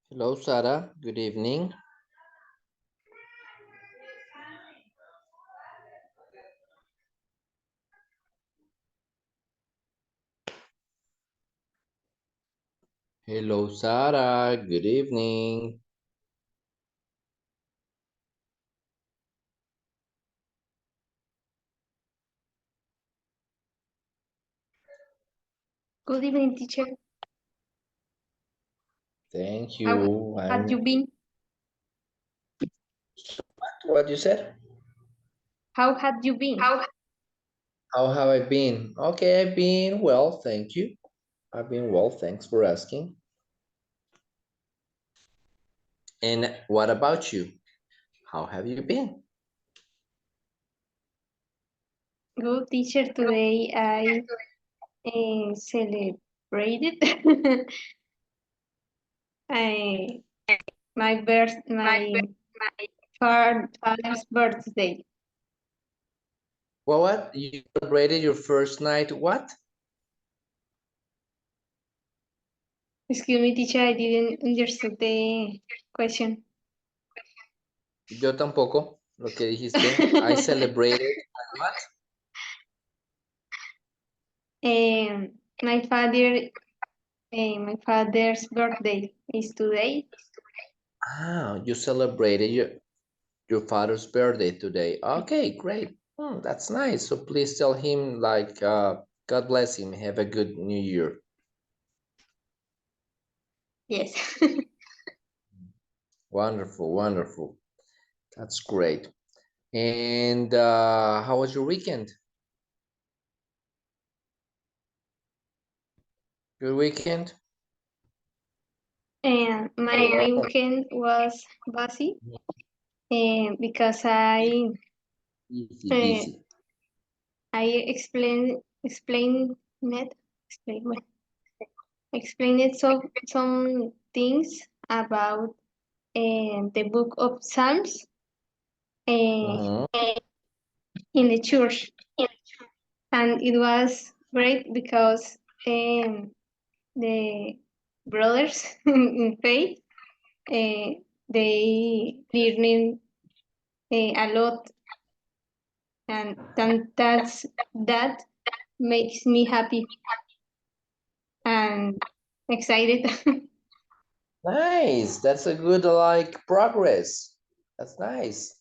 Hello, Sarah. Good evening. Hello, Sarah. Good evening. Good evening, teacher. Thank How you. have you been? What you said? How have you been? How have I been? Okay, I've been well, thank you. I've been well, thanks for asking. And what about you? How have you been? Good, teacher. Today I celebrated I, my father's birthday. Well, what? You celebrated your first night, what? Excuse me, teacher. I didn't understand the question. Yo tampoco, lo que dijiste. I celebrated, what? My father's birthday is today. Ah, you celebrated your father's birthday today. Okay, great. That's nice. So please tell him like, God bless him. Have a good new year. Yes. Wonderful, wonderful. That's great. And how was your weekend? Good weekend? And my weekend was busy because Easy uh, peasy. I explained some things about the book of Psalms Mhm. in the church, and it was great because the brothers in faith they learning a lot, and that makes me happy and excited. Nice. That's a good like progress. That's nice.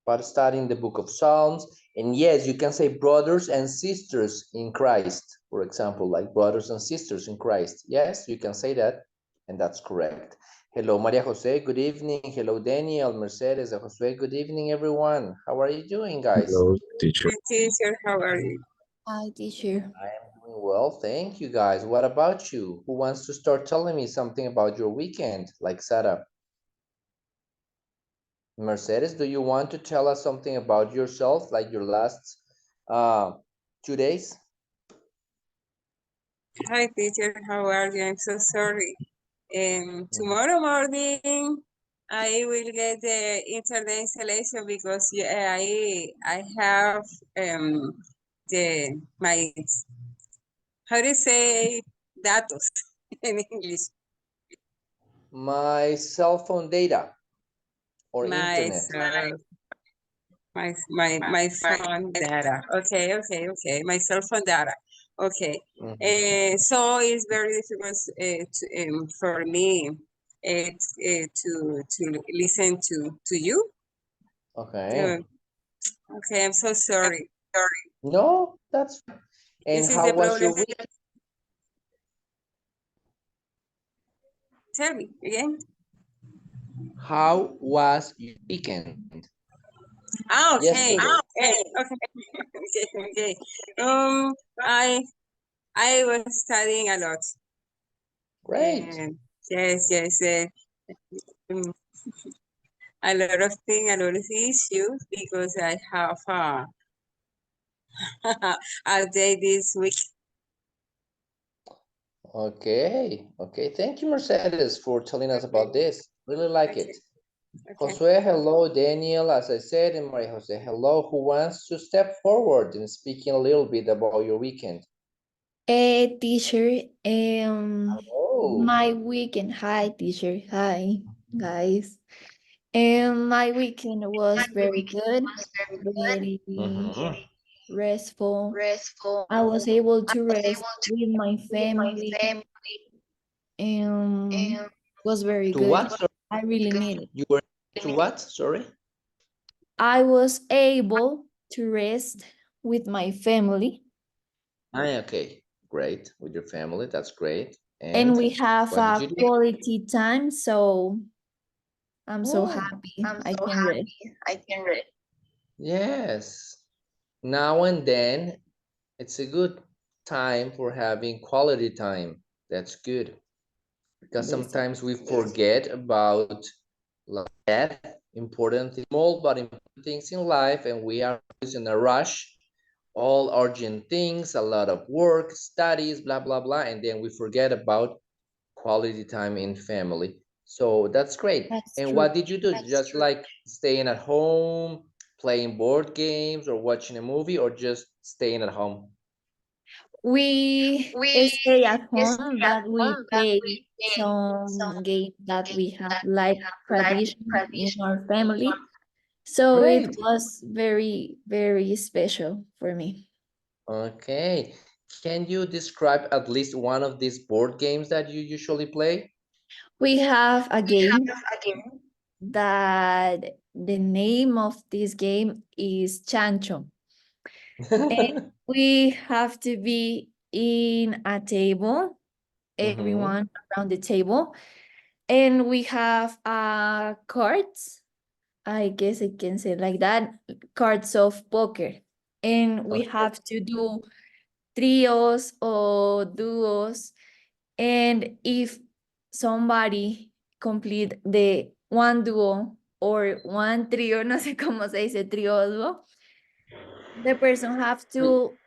But studying the book of Psalms. And yes, you can say brothers and sisters in Christ, for example, like brothers and sisters in Christ. Yes, you can say that, and that's correct. Hello, Maria Jose, good evening. Hello, Daniel, Mercedes, and Jose, good evening, everyone. How are you doing, guys? Hello, teacher. Hi, teacher, how are you? Hi, teacher. I am doing well, thank you, guys. What about you? Who wants to start telling me something about your weekend, like Sarah? Mercedes, do you want to tell us something about yourself, like your last 2 days? Hi, teacher, how are you? I'm so sorry. Tomorrow morning, I will get the internet installation because I have my, how do you say datos in English? My cell phone data or My internet. my phone data. Okay. My cell phone data. Okay. So it's very difficult for me to listen to you. Okay. Okay, I'm so sorry. No, that's fine. And This is how the was your problem. week? Tell me again. How was your weekend? Ah, okay. Yesterday. Okay. I was studying a lot. Great. Yes. Um, a lot of things, a lot of issues because I have a day this week. Okay, okay. Thank you, Mercedes, for telling us about this. Really like Okay. it. Okay. Josue, hello. Daniel, as I said, and Maria Jose, hello. Who wants to step forward and speaking a little bit about your weekend? Teacher, Oh. my weekend. Hi, teacher. Hi, guys. My weekend was very good, very Mhm. restful. I was able to rest with my family. Was very To good. what? Sorry, I really need it. you were to what? Sorry. I was able to rest with my family, Ah, okay. Great. With your family. That's great. and And we have what did a you do? quality time. So I'm so Oh, happy I can rest. yes. Now and then, it's a good time for having quality time. That's good. Because Yes. sometimes we forget about like that important things, small but important things in life, and we are always in a rush, all urgent things, a lot of work, studies, blah blah blah, and then we forget about quality time in family. So that's great. That's And true. what did you do? Just like staying at home, playing board games, or watching a movie, or just staying at home? We stay at home, but we play some games that we have like tradition in our family. So it Great. was very, very special for me. Okay. Can you describe at least one of these board games that you usually play? We have a game that the name of this game is Chancho. And we have to be in a table, Mm-hmm. everyone around the table, and we have cards. I guess I can say like that, cards of poker. And we Okay. have to do trios or duos. And if somebody complete the one duo or one trio, no sé cómo se dice, trio o dúo, the person have to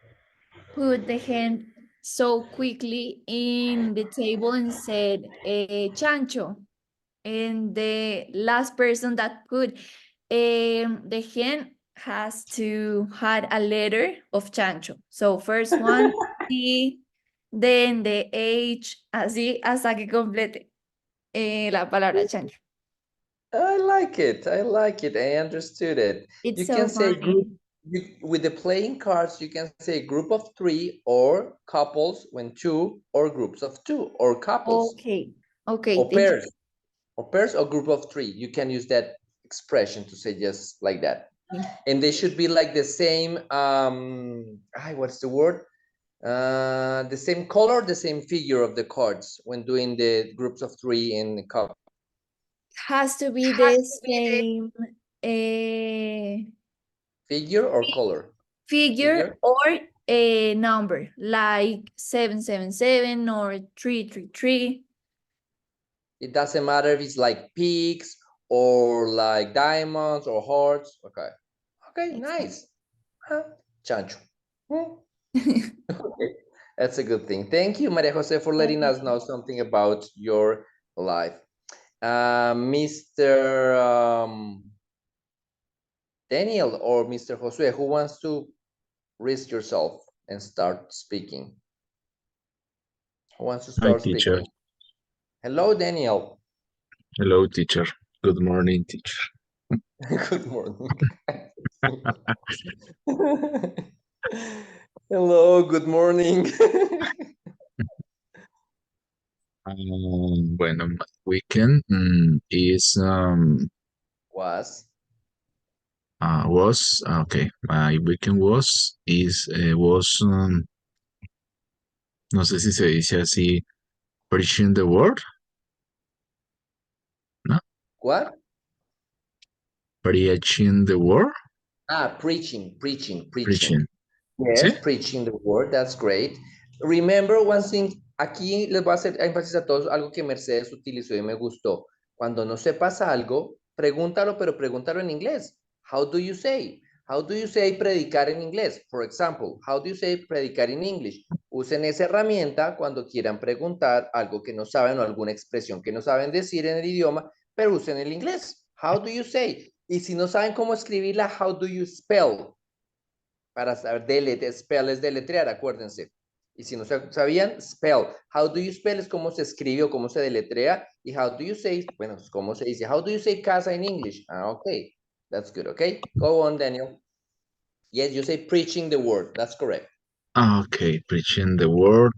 put the hand so quickly in the table and said, chancho. And the last person that put the hand has to had a letter of chancho. So first one, C, then the H, así hasta que complete la palabra chancho. I like it. I like it. I understood it. It's You so can say group funny. with the playing cards, you can say group of three or couples when two or groups of two or couples Okay. Okay, or thank you. pairs or group of three. You can use that expression to say just like that. And they should be like the same, what's the word? The same color, the same figure of the cards when doing the groups of three in the cup. Has to be the same uh, Figure or color? figure Figure. or a number, like 777 or 333. It doesn't matter if it's like peaks or like diamonds or hearts. Okay. Okay, Exactly. nice. Huh? Chancho. Hmm. Okay. That's a good thing. Thank you, Maria Jose, for letting us know something about your life. Mr. Daniel or Mr. Josue, who wants to risk yourself and start speaking? Who wants to Hi, start teacher. speaking? Hello, Daniel. Hello, teacher. Good morning, teacher. Good morning. Hello, good morning. Bueno, my weekend is was okay. My weekend was no sé si se dice así, preaching the word, no, What? preaching the word, Preaching. preaching. ¿Sí? Yes, preaching the word, that's great. Remember one thing, aquí les voy a hacer énfasis a todos, algo que Mercedes utilizó y me gustó. Cuando no sepas algo, pregúntalo, pero pregúntalo en inglés. How do you say? How do you say predicar en inglés? For example, how do you say predicar in English? Usen esa herramienta cuando quieran preguntar algo que no saben o alguna expresión que no saben decir en el idioma, pero usen el inglés. How do you say? Y si no saben cómo escribirla, how do you spell? Para saber, spell es deletrear, acuérdense. Y si no sabían, spell. How do you spell es cómo se escribe o cómo se deletrea. Y how do you say, bueno, es cómo se dice. How do you say casa in English? Ah, okay. That's good, okay? Go on, Daniel. Yes, you say preaching the word. That's correct. Okay, preaching the word.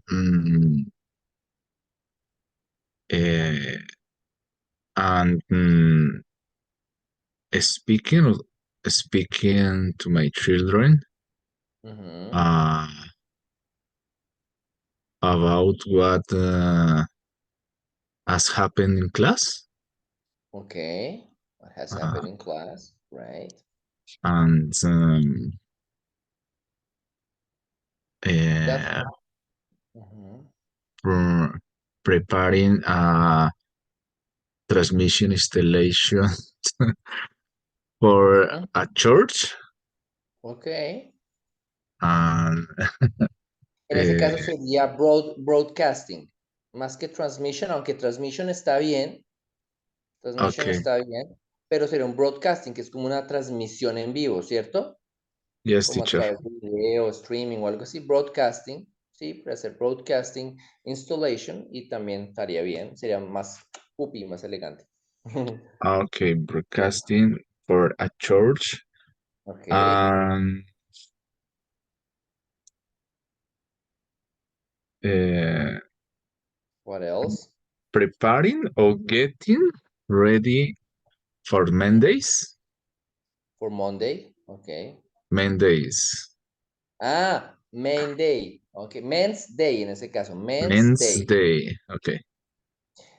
Eh, and speaking to my children uh, about what has happened in class. Okay. What has happened in class, right? And That's preparing a transmission installation for a church. okay. And En ese caso sería broadcasting, más que transmission, aunque transmission está bien, okay, pero sería un broadcasting, que es como una transmisión en vivo, ¿cierto? yes, Como a teacher. través de video, streaming o algo así, broadcasting, sí, para hacer broadcasting installation y también estaría bien, sería más pupi, más elegante. Okay, broadcasting for a church. Okay. What else? Preparing or getting ready for Mondays. For Monday, okay. Mondays. Ah, main day, okay. Men's day en ese caso, men's Men's day. Day. Okay.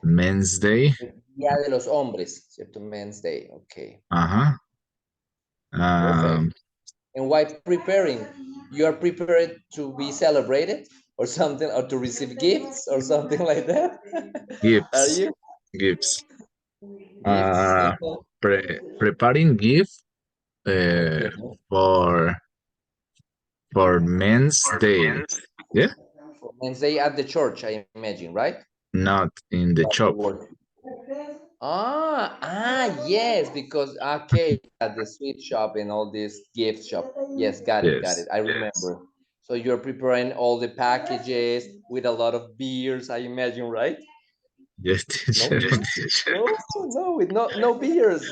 Men's Day. Día de los hombres, ¿cierto? Men's day, okay. Uh-huh. Perfect. And why preparing? You are prepared to be celebrated or something, or to receive gifts or something like that? Are Gifts. you? Gifts. Gifts. Preparing gift Okay. for Men's Day. Yeah? For Men's day at the church, I imagine, right? Not in the Not at shop. work. Yes, because okay, at the sweet shop and all this gift shop. Yes, got it. Yes. I remember. So you're preparing all the packages with a lot of beers, I imagine, right? Yes, No teacher. beers? No, with no beers.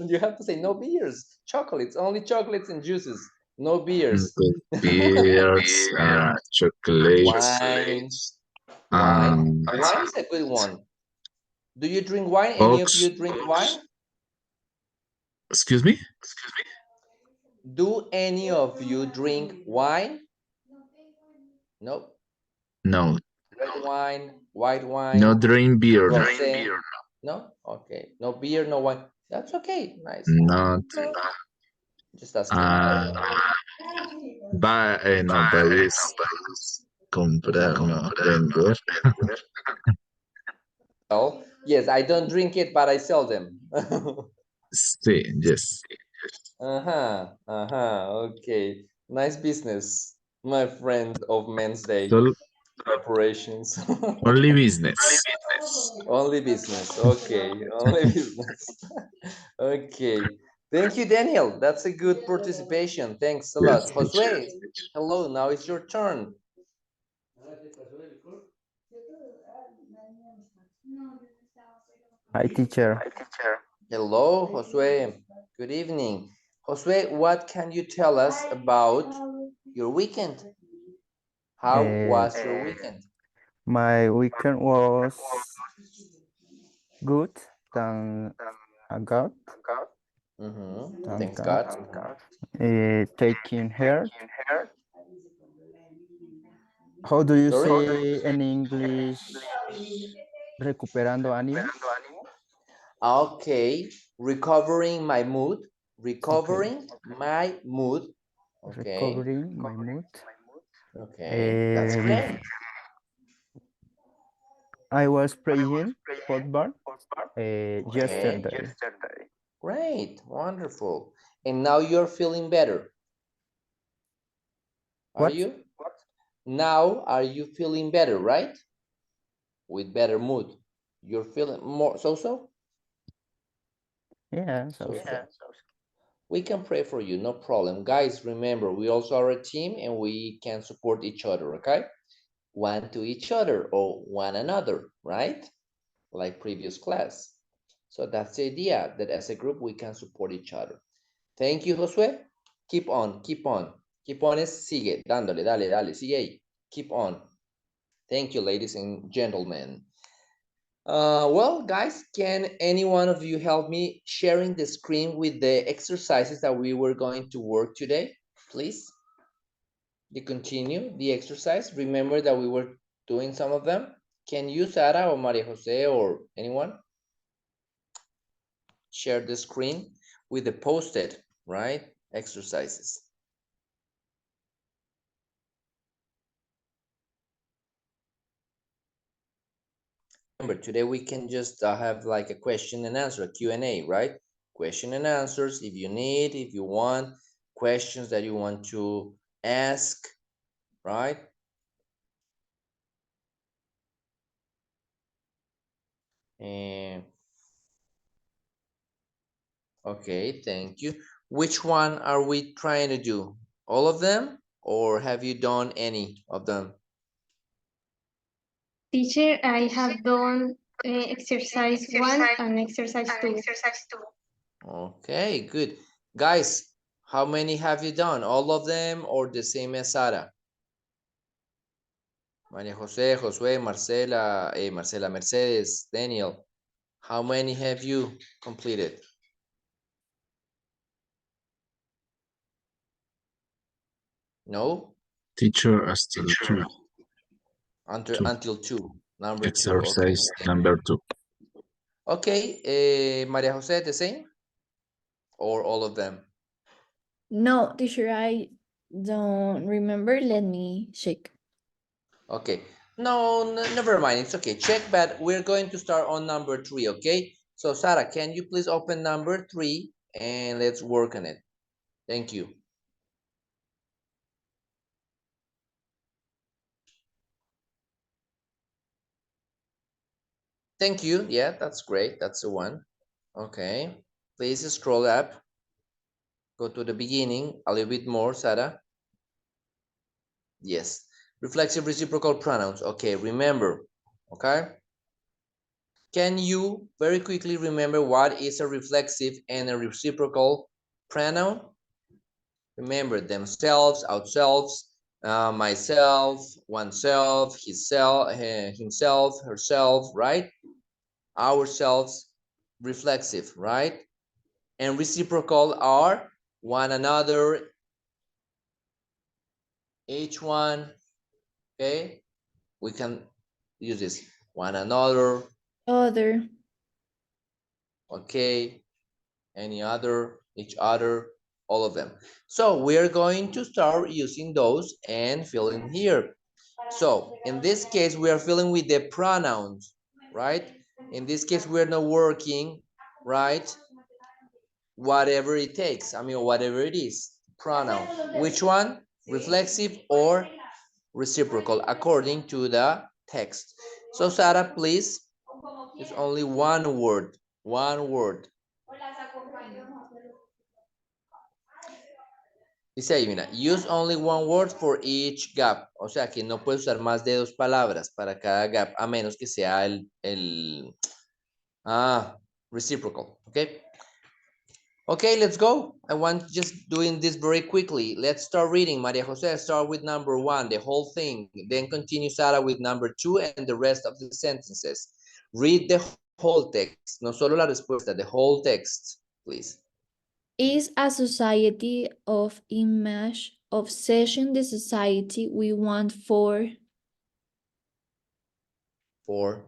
You have to say no beers. Chocolates, only chocolates and juices. No beers. The beers, chocolates, Wine. um, Wine is a good one. Do you drink wine? Any of books. you drink wine? Excuse me? Do any of you drink wine? No. No, Red wine, white no wine, drink beer. rosé? No? Okay. No beer, no wine. That's okay. Nice. Not, Just asking. uh, no, es comprar, no, vender. Well, yes, I don't drink it, but I sell them. Sí, yes. Okay. Nice business, my friend of Men's Day Sol, preparations. only business. Only business. Okay. Only business. Okay. Thank you, Daniel. That's a good participation. Thanks a lot. Yes, teacher. Josue, hello. Now it's your turn. Hi, teacher. Hello, Josue. Good evening. Josue, what can you tell us about your weekend? How Uh, was your weekend? my weekend was good. Thank God. Thanks, Thank God. God. Taking care. How do you Sorry? say in English? Recuperando ánimo. Okay. Recovering my mood. Okay. Recovering my mood. Okay. Recovering my mood. Okay. That's great. I was playing football Okay. yesterday. Great. Wonderful. And now you're feeling better. Are What? you? Now, are you feeling better, right? With better mood. You're feeling more so-so? Yeah, so We can pray for you, no problem. Guys, remember, we also are a team and we can support each other, okay? One to each other or one another, right? Like previous class. So that's the idea, that as a group we can support each other. Thank you, Josué. Keep on, keep on. Keep on es sigue, dándole, dale, dale, sigue ahí. Keep on. Thank you, ladies and gentlemen. Well, guys, can any one of you help me sharing the screen with the exercises that we were going to work today, please? To continue the exercise, remember that we were doing some of them. Can you, Sara or Maria Jose or anyone, share the screen with the posted, right, exercises? Remember, today we can just have like a question and answer, a Q&A, right? Question and answers, if you need, if you want, questions that you want to ask, right? And okay, thank you. Which one are we trying to do? All of them, or have you done any of them? Teacher, I have done exercise 1 and exercise 2. Okay, good. Guys, how many have you done? All of them or the same as Sara? María José, Josué, Marcela, Marcela, Mercedes, Daniel. How many have you completed? No? Teacher, still two. Two. Until two. Number two. Okay. Exercise number 2. Okay, María José, the same? Or all of them? No, teacher, I don't remember. Let me check. Okay. No, never mind. It's okay. Check, but we're going to start on number 3, okay? So, Sarah, can you please open number 3 and let's work on it. Thank you. Thank you. Yeah, that's great. That's the one. Okay. Please scroll up. Go to the beginning a little bit more, Sarah. Yes. Reflexive reciprocal pronouns. Okay, remember. Okay. Can you very quickly remember what is a reflexive and a reciprocal pronoun? Remember themselves, ourselves, myself, oneself, himself, herself, right? Ourselves, reflexive, right? And reciprocal are one another, each one, okay? We can use this, one another, Other. okay? Any other, each other, all of them. So we're going to start using those and fill in here. So in this case, we are filling with the pronouns, right? In this case, we're not working, right? Whatever it takes, I mean, whatever it is, pronoun. Which one? Reflexive or reciprocal, according to the text. So Sarah, please, it's only one word, one word. Dice ahí, mira, use only one word for each gap. O sea que no puedes usar más de 2 palabras para cada gap, a menos que sea el reciprocal, okay? Okay, let's go. I want just doing this very quickly. Let's start reading. Maria Jose, start with number 1, the whole thing. Then continue, Sara, with number 2 and the rest of the sentences. Read the whole text, no solo la respuesta, the whole text, please. Is a society of image obsession the society we want for? For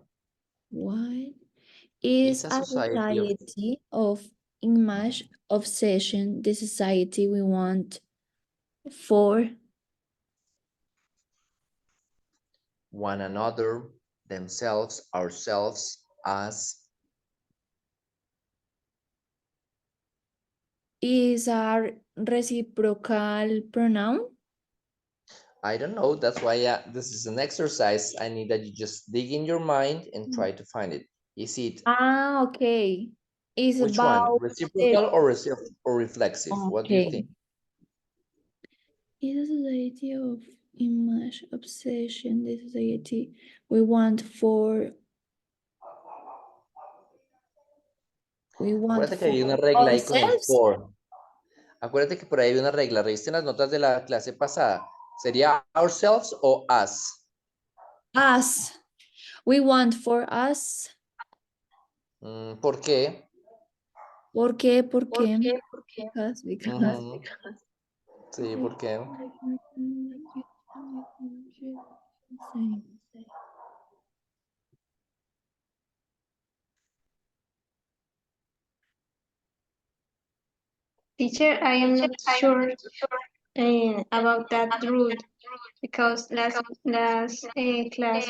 What? Is a a society of society of image obsession the society we want for? one another, themselves, ourselves, us. Is a reciprocal pronoun? I don't know. That's why this is an exercise. I need that you just dig in your mind and try to find it. Is it Ah, okay. It's which one? about the Reciprocal or reflexive? What do you think? okay. Is the society of image obsession the society we want Acuérdate que for hay una regla ahí con el ourselves? for. Acuérdate que por ahí hay una regla. ¿Reviste en las notas de la clase pasada? ¿Sería ourselves o us? Us. We want for us. ¿Por qué? ¿Por qué? ¿Por qué? Because. Ujú. Sí, ¿por qué? Teacher, I am not sure about that rule because last class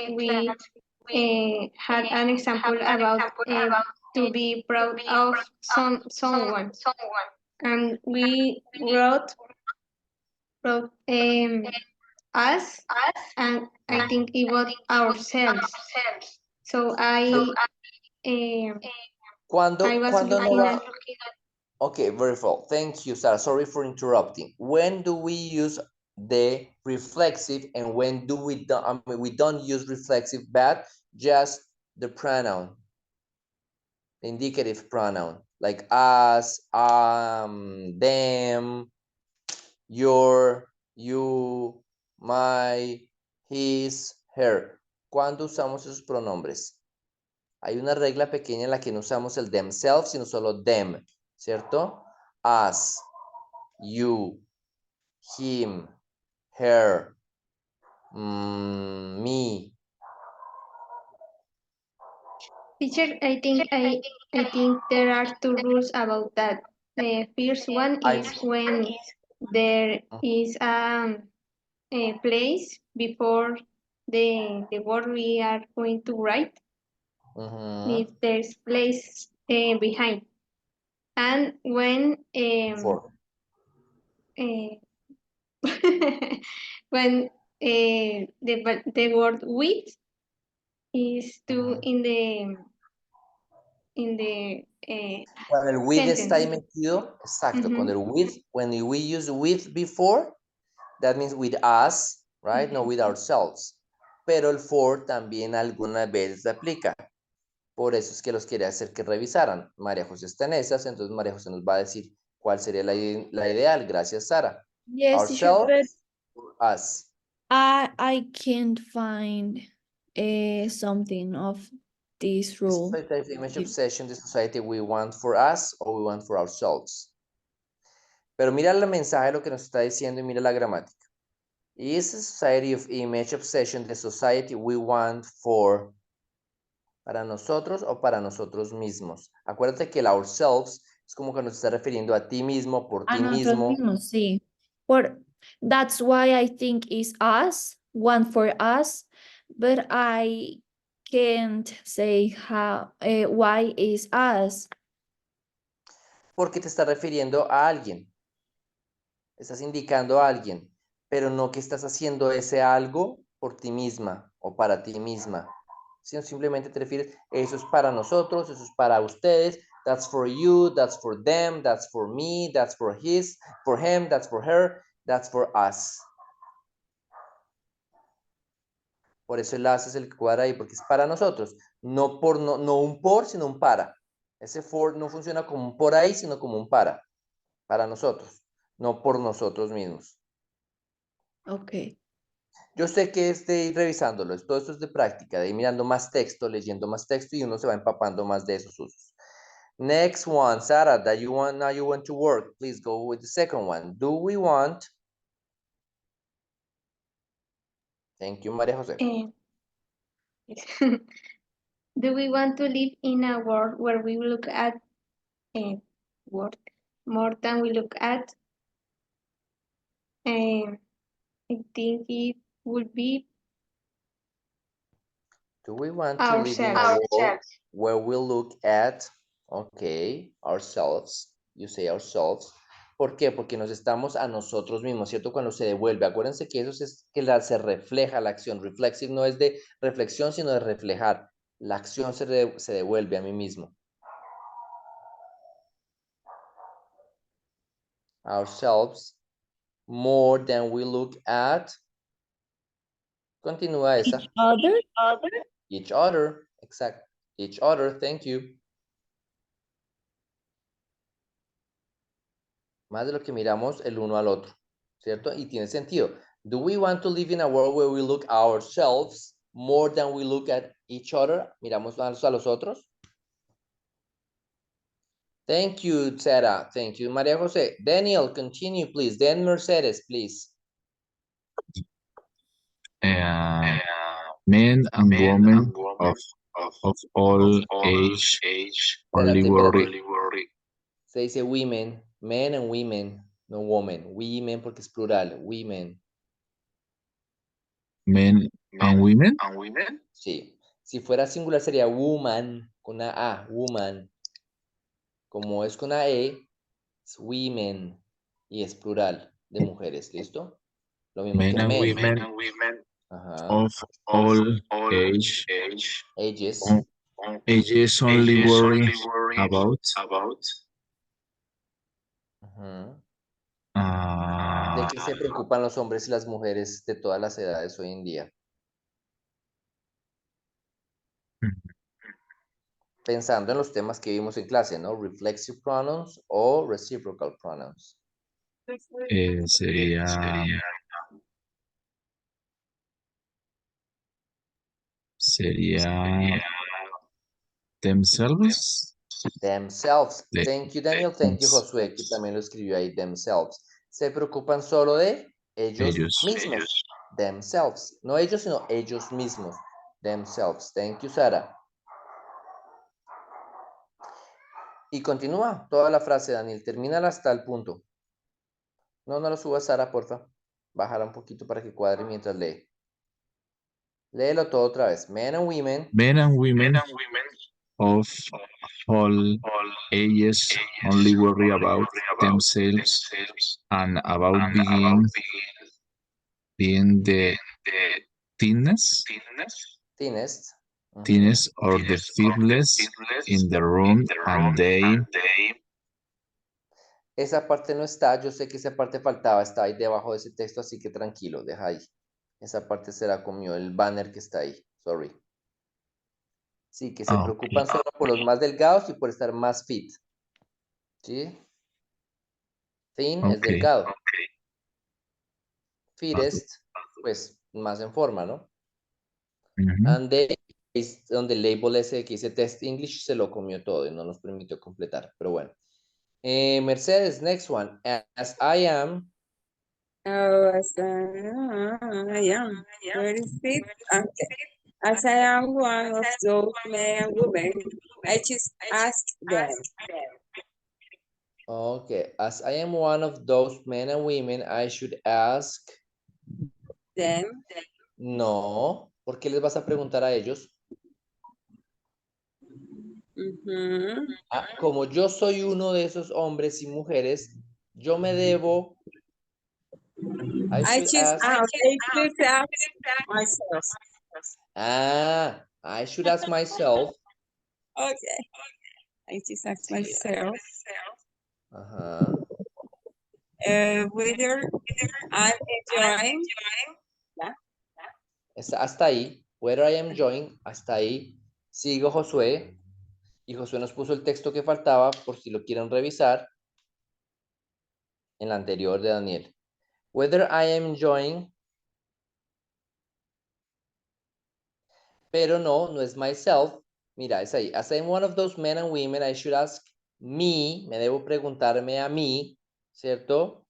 we had an example about to be proud of someone, and we wrote us, and I think it was ourselves. So I was ¿Cuándo no looking va? at Okay, very well. Thank you, Sarah. Sorry for interrupting. When do we use the reflexive and when do we don't? I mean, we don't use reflexive, but just the pronoun, the indicative pronoun, like us, them, your, you, my, his, her. ¿Cuándo usamos esos pronombres? Hay una regla pequeña en la que no usamos el themselves, sino solo them, ¿cierto? Us, you, him, her, me. teacher. I think there are two rules about that. The first one is when there is a place before the word we are going to write. If there's place behind, and when when the word with is to in the Cuando el with está ahí sentence. metido, exacto. Cuando el with, when we use with before, that means with us, right? No with ourselves. Pero el for también algunas veces aplica. Por eso es que los quería hacer que revisaran. María José está en esas, entonces María José nos va a decir cuál sería la ideal. Gracias, Sara. Yes, teacher, but Ourselves, us. I can't find something of this rule. This is a type of image obsession, the society we want for us or we want for ourselves. Pero mira el mensaje de lo que nos está diciendo y mira la gramática. Is a society of image obsession the society we want for para nosotros o para nosotros mismos? Acuérdate que el ourselves es como que nos está refiriendo a ti mismo, por A ti nosotros mismo. mismos, sí. That's why I think it's us, one for us, but I can't say why is us. Porque te está refiriendo a alguien. Estás indicando a alguien, pero no que estás haciendo ese algo por ti misma o para ti misma. Sino simplemente te refieres, eso es para nosotros, eso es para ustedes, that's for you, that's for them, that's for me, that's for him, that's for her, that's for us. Por eso el as es el que cuadra ahí, porque es para nosotros, no un por, sino un para. Ese for no funciona como un por ahí, sino como un para nosotros, no por nosotros mismos. Okay. Yo sé que es de ir revisándolo, todo esto es de práctica, de ir mirando más texto, leyendo más texto y uno se va empapando más de esos usos. Next one, Sarah, now you want to work. Please go with the second one. Do we want? Thank you, María José. Do we want to live in a world where we look at a word more than we look at? I think it would be Do we want to live in a world where we look at, okay, ourselves, you say ourselves. ¿Por qué? Porque nos estamos a nosotros mismos, ¿cierto? Cuando se devuelve. Acuérdense que eso es que se refleja la acción. Reflexive no es de reflexión, sino de reflejar. La acción se devuelve a mí mismo. Ourselves more than we look at. Continúa esa. Each other. Each other. Exacto. Each other. Thank you. Más de lo que miramos el uno al otro, ¿cierto? Y tiene sentido. Do we want to live in a world where we look ourselves more than we look at each other? Miramos a los otros. Thank you, Sarah. Thank you, María José. Daniel, continue, please. Then Mercedes, please. Men and women of all age only Espérate. worry. Se dice women, men and women, no women. Women porque es plural. Women. Men and women. Sí. Si fuera singular sería woman, con una A, woman. Como es con una E, es women. Y es plural de mujeres, ¿listo? Lo mismo Men que and men. women Ajá. of all age Ages. ages only worry about Ujú. uh, ¿De qué se preocupan los hombres y las mujeres de todas las edades hoy en día? Pensando en los temas que vimos en clase, ¿no? Reflexive pronouns o reciprocal pronouns. sería themselves. Themselves. Thank you, Daniel. Thank you, Josué, que también lo escribió ahí. Themselves. Se preocupan solo de ellos mismos. Themselves. No ellos, sino ellos mismos. Themselves. Thank you, Sara. Y continúa toda la frase, Daniel. Termínala hasta el punto. No lo subas, Sara, porfa. Bájala un poquito para que cuadre mientras lee. Léelo todo otra vez. Men and women. Men and women of all ages only worry about themselves and about being the thinness Thinnest. or the fearless in the room, and they Esa parte no está. Yo sé que esa parte faltaba. Está ahí debajo de ese texto, así que tranquilo. Deja ahí. Esa parte se la comió el banner que está ahí. Sorry. Sí, que se preocupan solo por los más delgados y por estar más fit. ¿Sí? Thin es delgado. Fittest, pues más en forma, ¿no? And they, es donde el label ese que dice Test English se lo comió todo y no nos permitió completar. Pero bueno. Mercedes, next one. As I am. Oh, as I am. Where is it? Okay. As I am one of those men and women, I just ask them. Okay. As I am one of those men and women, I should ask. Them. No. ¿Por qué les vas a preguntar a ellos? Como yo soy uno de esos hombres y mujeres, yo me debo. I should ask myself. I should ask myself. Okay. I just ask myself. Whether I'm enjoying. Hasta ahí. Whether I am enjoying. Hasta ahí. Sigo Josué. Y Josué nos puso el texto que faltaba por si lo quieren revisar. En la anterior de Daniel. Whether I am enjoying. Pero no es myself. Mira, es ahí. As I am one of those men and women, I should ask me. Me debo preguntarme a mí, ¿cierto?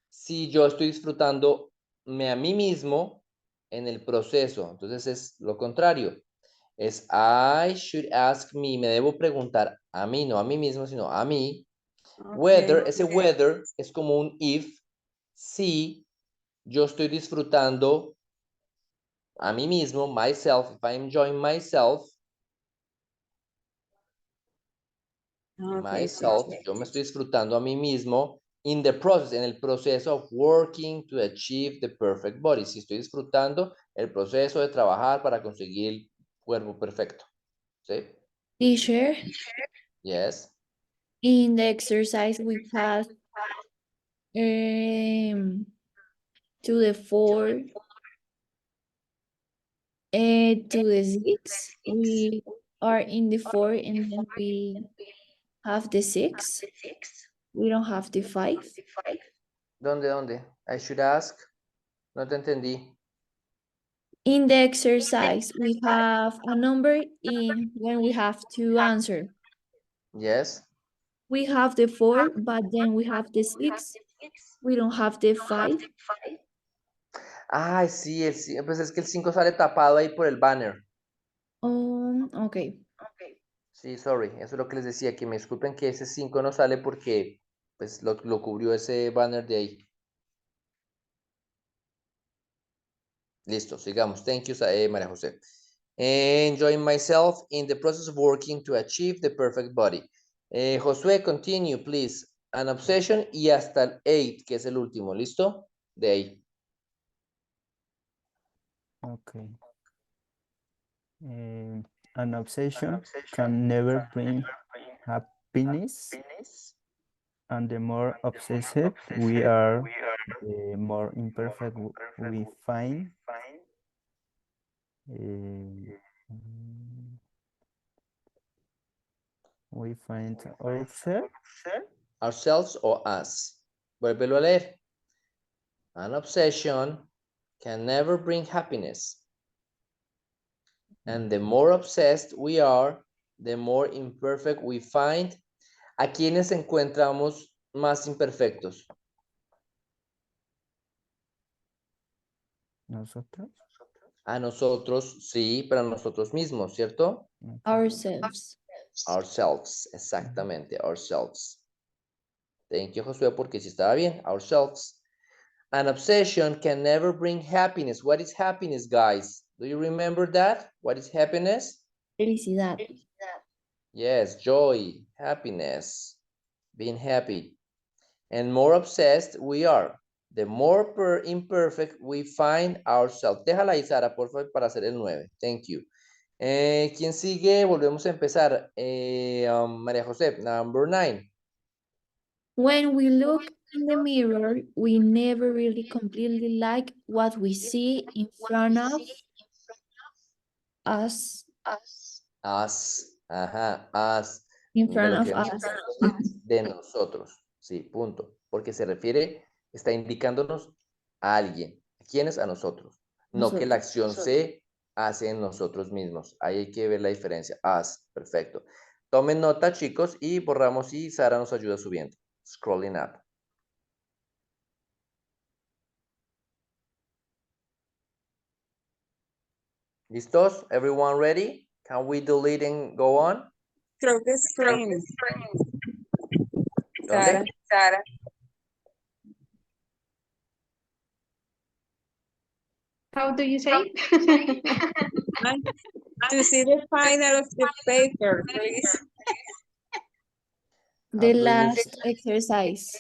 Si yo estoy disfrutándome a mí mismo en el proceso. Entonces es lo contrario. Es I should ask me. Me debo preguntar a mí, no a mí mismo, sino a mí. Okay. Whether, ese whether es como un if. Si yo estoy disfrutando a mí mismo, myself, if I'm enjoying myself. Okay, Myself, yo me estoy disfrutando a mí mismo. In the process, en el proceso of working to achieve the perfect body. Si estoy disfrutando el proceso de trabajar para conseguir el cuerpo perfecto. ¿Sí? Teacher, Yes. in the exercise we have to the 4 to the 6. We are in the 4 and then we have the 6. We don't have the 5. ¿Dónde? I should ask. No te entendí. In the exercise, we have a number in when we have to answer. Yes. We have the 4, but then we have the 6. We don't have the 5. Ay, sí, pues es que el 5 sale tapado ahí por el banner. Okay. Sí, sorry, eso es lo que les decía, que me disculpen que ese 5 no sale porque pues lo cubrió ese banner de ahí. Listo, sigamos. Thank you, María José. Enjoying myself in the process of working to achieve the perfect body. Josué, continue, please. An obsession y hasta el 8, que es el último. ¿Listo? De ahí. Okay. An obsession can never bring happiness, and the more obsessed we are, the more imperfect we find. We find Ourselves o us. Vuélvelo a leer. An obsession can never bring happiness. And the more obsessed we are, the more imperfect we find. ¿A quiénes encontramos más imperfectos? nosotros. A nosotros, sí, para nosotros mismos, ¿cierto? Ourselves. Ourselves, exactamente, ourselves. Thank you, Josué, porque sí estaba bien, ourselves. An obsession can never bring happiness. What is happiness, guys? Do you remember that? What is happiness? Felicidad. Yes, joy, happiness, being happy. And more obsessed we are, the more imperfect we find ourselves. Déjala ahí, Sara, por favor, para hacer el 9. Thank you. ¿Quién sigue? Volvemos a empezar. María José, number 9. When we look in the mirror, we never really completely like what we see in front of us. Us, ajá, us. In De front lo of que us. de nosotros. Sí, punto. Porque se refiere, está indicándonos a alguien. ¿A quiénes? A nosotros. No que la acción se hace en nosotros mismos. Ahí hay que ver la diferencia. Us, perfecto. Tomen nota, chicos, y borramos y Sara nos ayuda subiendo. Scrolling up. ¿Listos? Everyone ready? Can we delete and go on? Creo que screen. ¿Dónde? Sara. How do you say? To see the final of the paper, please. How The do you last exercise.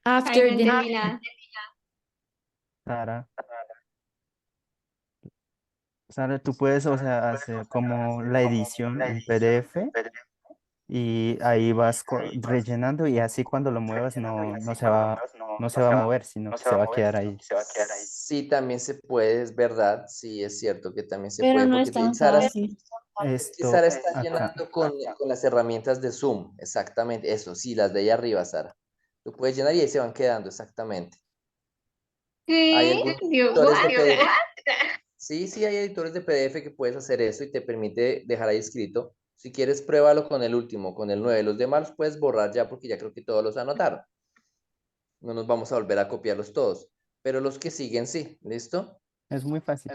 Ay, After no the entendí nada. Sara, tú puedes, o sea, hacer como la edición en PDF y ahí vas rellenando y así cuando lo muevas no se va a mover, sino que se va a quedar ahí. Sí, también se puede, es verdad. Sí, es cierto que también se Pero puede. no Porque es tan Sara, fácil. sí, Sara Esto está acá, llenando con las herramientas de Zoom. Exactamente. Eso, sí, las de ahí arriba, Sara. Tú puedes llenar y ahí se van quedando, exactamente. Hay ¿Qué? algunos Dios, editores de what? PDF. Sí, hay editores de PDF que puedes hacer eso y te permite dejar ahí escrito. Si quieres, pruébalo con el último, con el 9. Los demás los puedes borrar ya porque ya creo que todos los anotaron. No nos vamos a volver a copiarlos todos. Pero los que siguen, sí. ¿Listo? es muy fácil.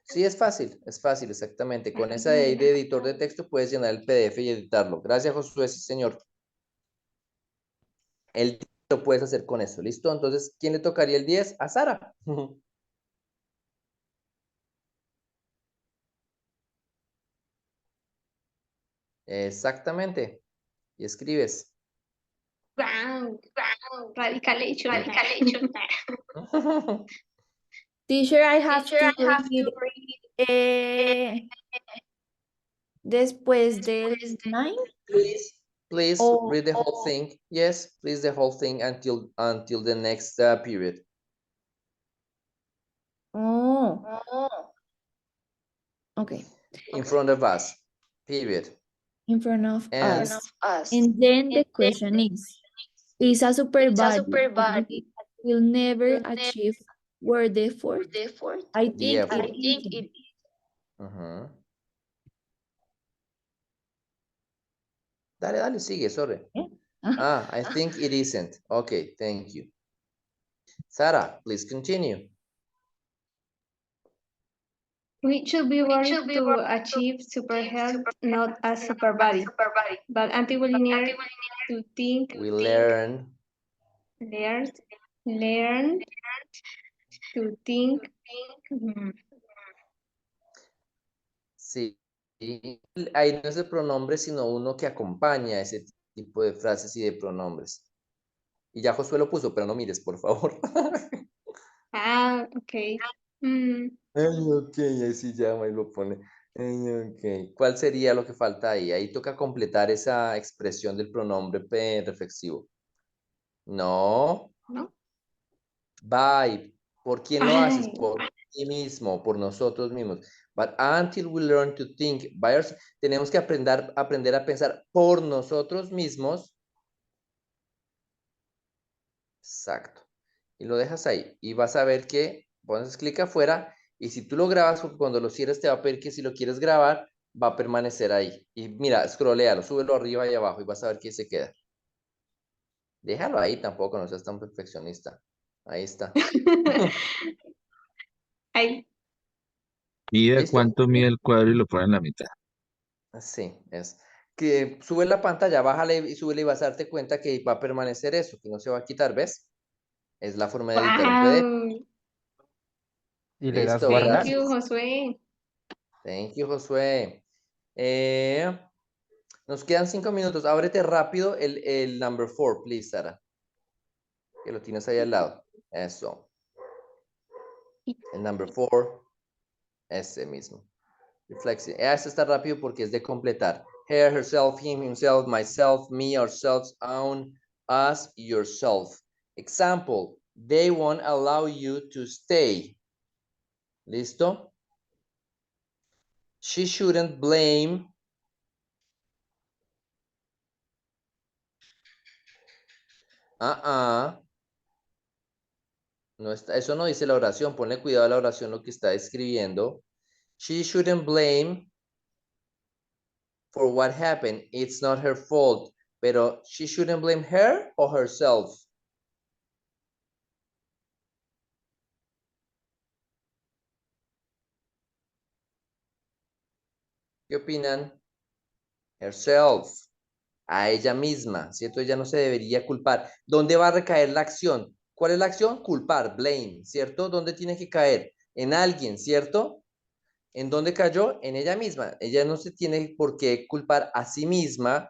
Sí, es fácil, exactamente. Con esa de editor de texto puedes llenar el PDF y editarlo. Gracias, Josué, sí, señor. El 10 lo puedes hacer con eso, ¿listo? Entonces, ¿quién le tocaría el 10? A Sara. Exactamente. y escribes. Wow. Radicalation. Teacher, I have to read después del 9 Please o read the whole thing. Yes, please the whole thing until the next period. oh, okay, In front of us, period. in front of And us. And then the question is a super body will never achieve word effort? I the think effort. it isn't. Ujú. Dale, sigue, sorry. Yeah. I think it isn't. Okay, thank you. Sarah, please continue. We should be born to achieve super health, not a super body, but until we learn to think, We learn. learn, learn to think. Sí. Ahí no es el pronombre, sino uno que acompaña ese tipo de frases y de pronombres. Y ya Josué lo puso, pero no mires, por favor. Ok. Mm, Ay, ok, ahí sí llama y lo pone. Ay, ok. ¿Cuál sería lo que falta ahí? Ahí toca completar esa expresión del pronombre reflexivo. No. ¿No? By. ¿Por quién lo haces? Ay, Por ti mismo, por nosotros mismos. But until we learn to think by ourselves, tenemos que aprender a pensar por nosotros mismos. Exacto. Y lo dejas ahí. Y vas a ver que pones clic afuera. Y si tú lo grabas, porque cuando lo cierres te va a pedir que si lo quieres grabar, va a permanecer ahí. Y mira, scrolléalo, súbelo arriba y abajo y vas a ver que se queda. Déjalo ahí tampoco, no seas tan perfeccionista. Ahí está. ay, Mide ¿Listo? cuánto mide el cuadro y lo pone en la mitad. Sí, es que sube la pantalla, bájale y súbele y vas a darte cuenta que va a permanecer eso, que no se va a quitar, ¿ves? Es la forma de editar un PDF. wow. Y le das Listo, Thank guardar. you, gracias. Josué. Thank you, Josué. Nos quedan 5 minutos. Ábrete rápido el number 4, please, Sara. Que lo tienes ahí al lado. Eso. El number 4. Ese mismo. Reflexive. Ese está rápido porque es de completar. Her, herself, him, himself, myself, me, ourselves, own, us, yourself. Example. They won't allow you to stay. ¿Listo? She shouldn't blame. No está, eso no dice la oración. Ponle cuidado a la oración, lo que está escribiendo. She shouldn't blame for what happened. It's not her fault. Pero she shouldn't blame her or herself. ¿Qué opinan? Herself. A ella misma, ¿cierto? Ella no se debería culpar. ¿Dónde va a recaer la acción? ¿Cuál es la acción? Culpar, blame, ¿cierto? ¿Dónde tiene que caer? En alguien, ¿cierto? ¿En dónde cayó? En ella misma. Ella no se tiene por qué culpar a sí misma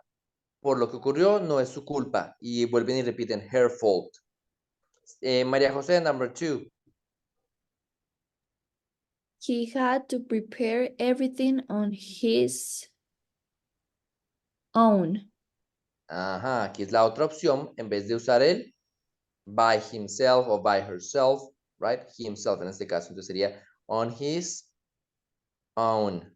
por lo que ocurrió, no es su culpa. Y vuelven y repiten, her fault. María José, number 2. He had to prepare everything on his own. Ajá, aquí es la otra opción. En vez de usar el by himself o by herself, right? Himself en este caso. Entonces sería on his own.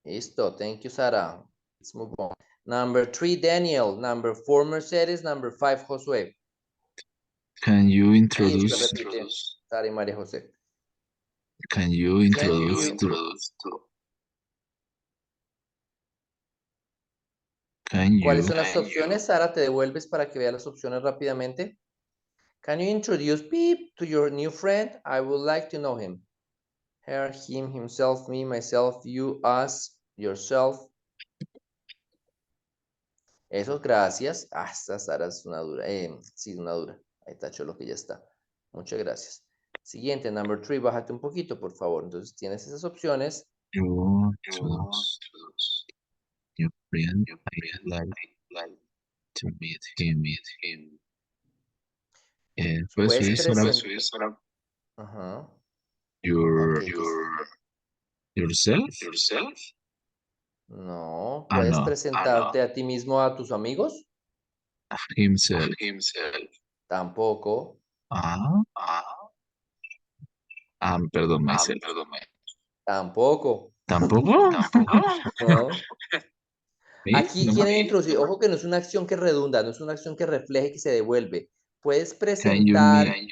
Listo. Thank you, Sara. Let's move on. Number 3, Daniel. Number 4, Mercedes. Number 5, Josué. Can you Listo, introduce, repite. Sara y María José. can you Can introduce you to, can ¿Cuáles you, son las opciones? Sara, te devuelves para que vea las opciones rápidamente. Can you introduce Pete to your new friend? I would like to know him. Her, him, himself, me, myself, you, us, yourself. Eso, gracias. Esta Sara es una dura. Sí, una dura. Ahí tacho lo que ya está. Muchas gracias. Siguiente, number 3, bájate un poquito, por favor. Entonces tienes esas opciones. Your your friend, I like to meet him. ¿Puedes Puedes subir presentar. Ajá. your Ok, yourself? no, Ah, puedes no, presentarte a ti mismo a tus amigos. himself. Tampoco. Ah, perdón, myself. Tampoco. ¿Tampoco? No. ¿Sí? Aquí No. quieren introducir, ojo que no es una acción que redunda, no es una acción que refleje que se devuelve. Puedes Can you presentar meet?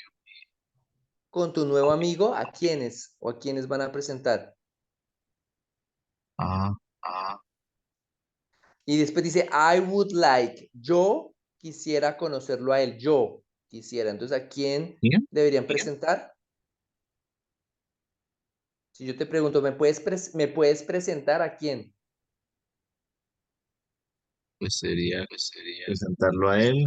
con tu nuevo amigo a quiénes o a quiénes van a presentar. Ah, Y después dice, I would like, yo quisiera conocerlo a él, yo quisiera. Entonces, ¿a quién ¿quién? deberían presentar? Si yo te pregunto, ¿me puedes presentar a quién? Pues sería presentarlo a él.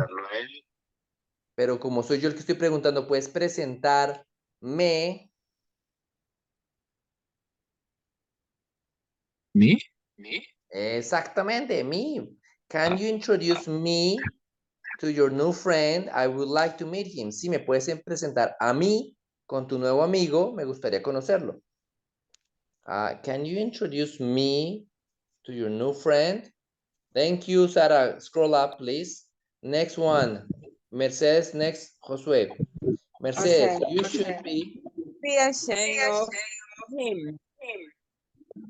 Pero como soy yo el que estoy preguntando, ¿puedes presentarme? ¿Me? Exactamente, me. Can Ah, you introduce me to your new friend? I would like to meet him. Sí, me puedes presentar a mí con tu nuevo amigo, me gustaría conocerlo. Can you introduce me to your new friend? Thank you, Sarah. Scroll up, please. Next one. Mercedes, next, Josué. Mercedes, Okay. you should be. Be ashamed of him.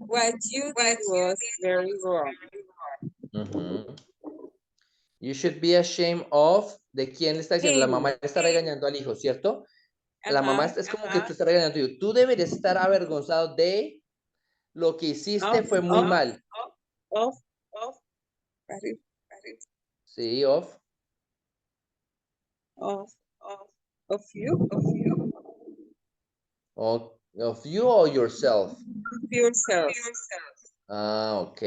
What you did was very wrong. Ujú. You should be ashamed of. ¿De quién le está diciendo? La mamá Him. está regañando al hijo, ¿cierto? La mamá Uh-huh. es como que tú estás regañando. Tú deberías estar avergonzado de lo que hiciste Of, fue muy of, mal. of, Sí, of. of, of you, Of you or yourself. of yourself. Ok.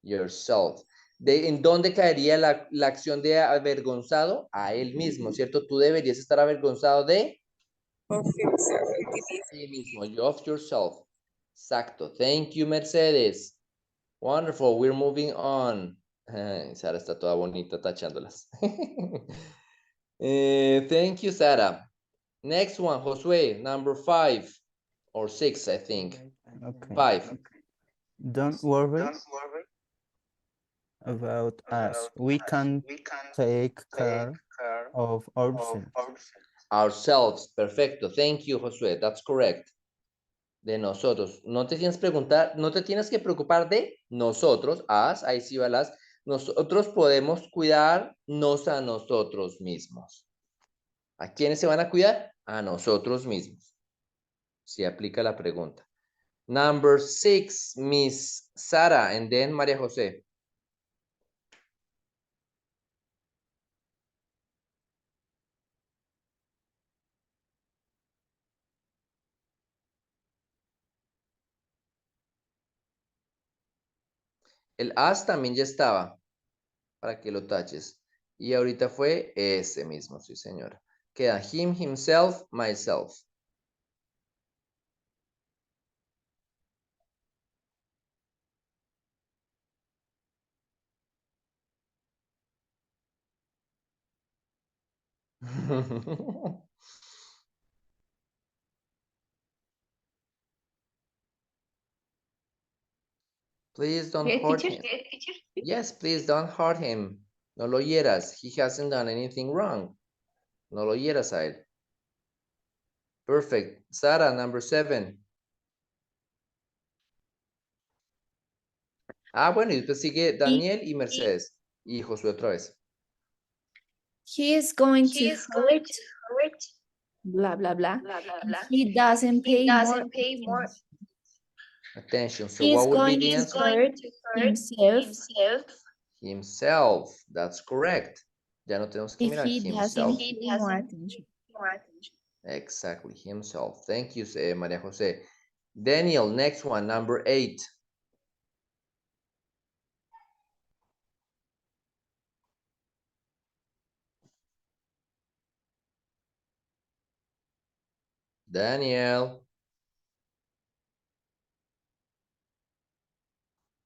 Yourself. ¿En dónde caería la acción de avergonzado? A él mismo, ¿cierto? Tú deberías estar avergonzado de Of yourself. ti mismo. Of yourself. Exacto. Thank you, Mercedes. Wonderful. We're moving on. Ay, Sara está toda bonita tachándolas. Thank you, Sara. Next one, Josué, number 5 or 6, I think. Okay. 5. Don't worry about us. We can take care of ourselves. Ourselves. Perfecto. Thank you, Josué. That's correct. De nosotros. No te tienes no te tienes que preocupar de nosotros, us, ahí sí va las. Nosotros podemos cuidarnos a nosotros mismos. ¿A quiénes se van a cuidar? A nosotros mismos. Si aplica la pregunta. Number 6, Miss Sara, and then María José. El as también ya estaba, para que lo taches. Y ahorita fue ese mismo, sí señora. Queda him, himself, myself. Please don't Yes, hurt teacher. him. Yes, please don't hurt him. No lo hieras. He hasn't done anything wrong. No lo hieras a él. Perfect. Sara, number 7. Bueno, y después sigue Daniel y Mercedes. Y Josué otra vez. He is going to hurt, blah, blah, blah. If he doesn't pay more attention. Attention. So He is what would be going the to answer? hurt himself Himself. That's correct. Ya no tenemos que if mirar he himself. doesn't pay more attention. Exactly, himself. Thank you, María José. Daniel, next one, number 8. Daniel.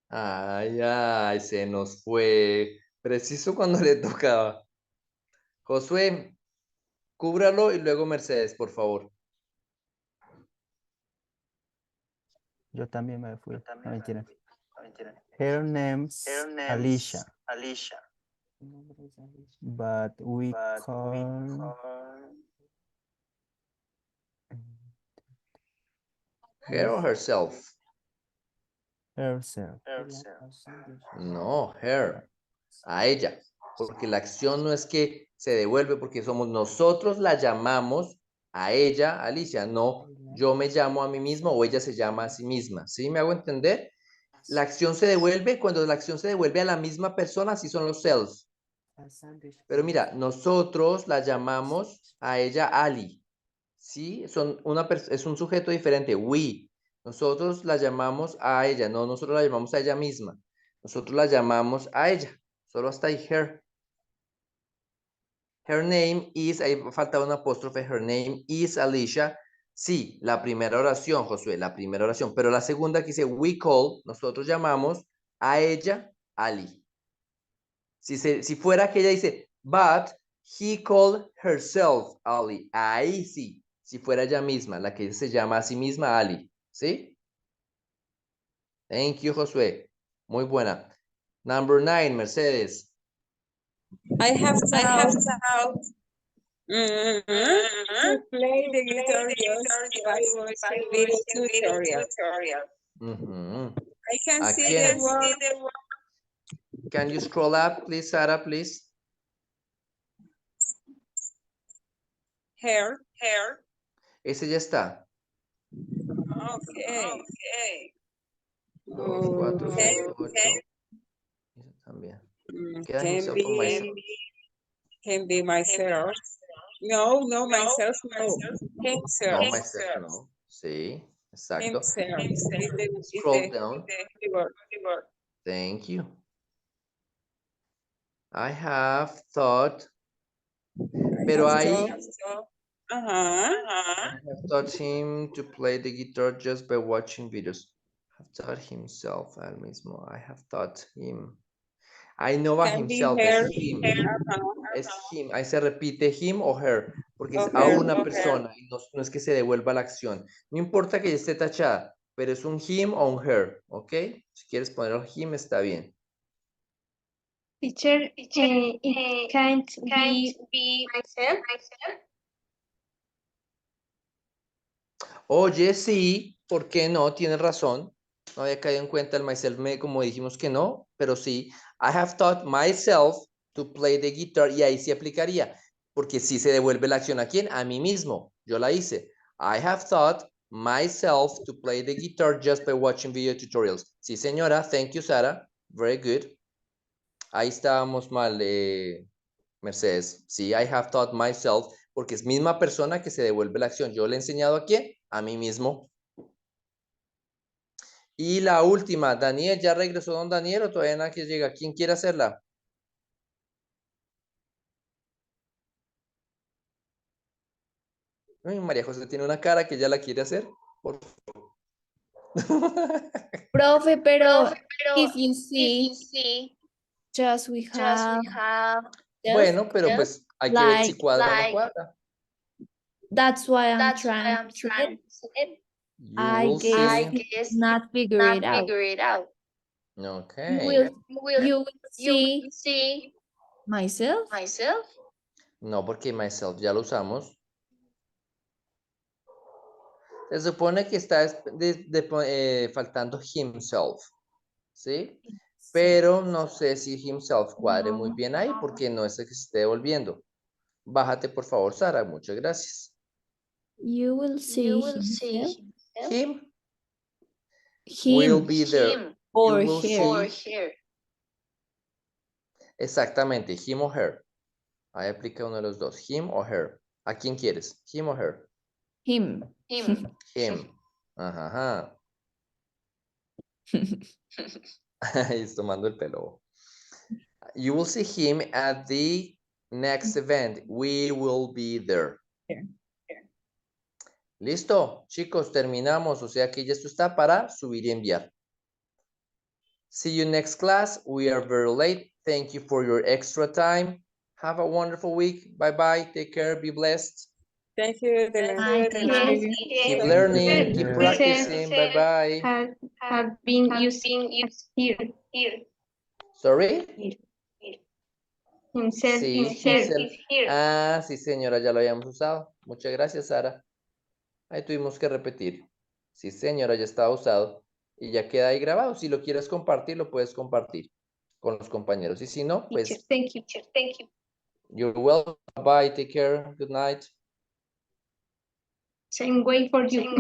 Ay, ay, se nos fue. Preciso cuando le tocaba. Josué, cúbralo y luego Mercedes, por favor. Yo también me fui. No, mentira. Her name's Alicia. But we call Her or herself. herself. No, her. A ella. Porque la acción no es que se devuelve porque somos nosotros la llamamos a ella, Alicia. No, yo me llamo a mí mismo o ella se llama a sí misma. ¿Sí me hago entender? La acción se devuelve cuando la acción se devuelve a la misma persona, así son los self. Pero mira, nosotros la llamamos a ella Ali. ¿Sí? Es un sujeto diferente. We. Nosotros la llamamos a ella, no, nosotros la llamamos a ella misma. Nosotros la llamamos a ella. Solo hasta ahí, her. Her name is, ahí falta un apóstrofe, her name is Alicia. Sí, la primera oración, Josué, la primera oración. Pero la segunda que dice, we call, nosotros llamamos a ella Ali. Si fuera que ella dice, but he called herself Ali. Ahí sí, si fuera ella misma, la que se llama a sí misma Ali. ¿Sí? Thank you, Josué. Muy buena. Number 9, Mercedes. I have thought to play the guitar just by watching video tutorial. I can see the word Can you scroll up, please, Sarah, please? hair. Ese ya está. Okay. 2, 4, 6, 8. Ese también. Queda himself o myself. Can be myself. No, myself, no. Himself. No, myself, no. Sí, exacto. Himself. Scroll down. The word. Thank you. I have thought, pero ahí I have taught him to play the guitar just by watching videos. I have taught himself al mismo. I have taught him. I know by Can be himself, her. es him. Es him. Ahí se repite him o her, porque es O a her, una persona y no es que se devuelva la acción. No importa que esté tachada, pero es un him o un her, ¿ok? Si quieres ponerlo him, está bien. Teacher, it can't be myself. Oye, sí, ¿por qué no? Tienes razón. No había caído en cuenta el myself, como dijimos que no, pero sí. I have taught myself to play the guitar y ahí sí aplicaría, porque sí se devuelve la acción a quién, a mí mismo. Yo la hice. I have taught myself to play the guitar just by watching video tutorials. Sí, señora. Thank you, Sara. Very good. Ahí estábamos mal, Mercedes. Sí, I have taught myself, porque es misma persona que se devuelve la acción. Yo le he enseñado a quién, a mí mismo. Y la última, Daniel, ¿ya regresó don Daniel o todavía nada que llega? ¿Quién quiere hacerla? Ay, María José tiene una cara que ya la quiere hacer. Por favor. Profe, pero if you see, just we have just Bueno, pero pues hay que ver si like cuadra o no cuadra. that's why I'm trying to say it. You I will guess see. not figure it out. Okay. You will see myself. No, porque myself ya lo usamos. Se supone que está faltando himself, ¿sí? Pero no sé si himself cuadre muy bien ahí porque no es el que se esté devolviendo. Bájate, por favor, Sara. Muchas gracias. You will see himself. Him will Him be there. or You will her. see. Exactamente, him or her. Ahí aplica uno de los dos. Him or her. ¿A quién quieres? Him or her. Him. Him. Ajá. Está tomando el pelo. You will see him at the next event. We will be there. Listo, chicos, terminamos. O sea que ya esto está para subir y enviar. See you next class. We are very late. Thank you for your extra time. Have a wonderful week. Bye-bye. Take care. Be blessed. Thank you, Bye, Yes, teacher. Keep Thank you, learning. Keep teacher. practicing. Bye-bye. have been using here. Sorry? Himself Sí, is here. Ah, sí, señora, ya lo habíamos usado. Muchas gracias, Sara. Ahí tuvimos que repetir. Sí, señora, ya está usado. Y ya queda ahí grabado. Si lo quieres compartir, lo puedes compartir con los compañeros. Y si no, Teacher, pues, thank you. you're welcome. Bye, take care. Good night. Same way for you.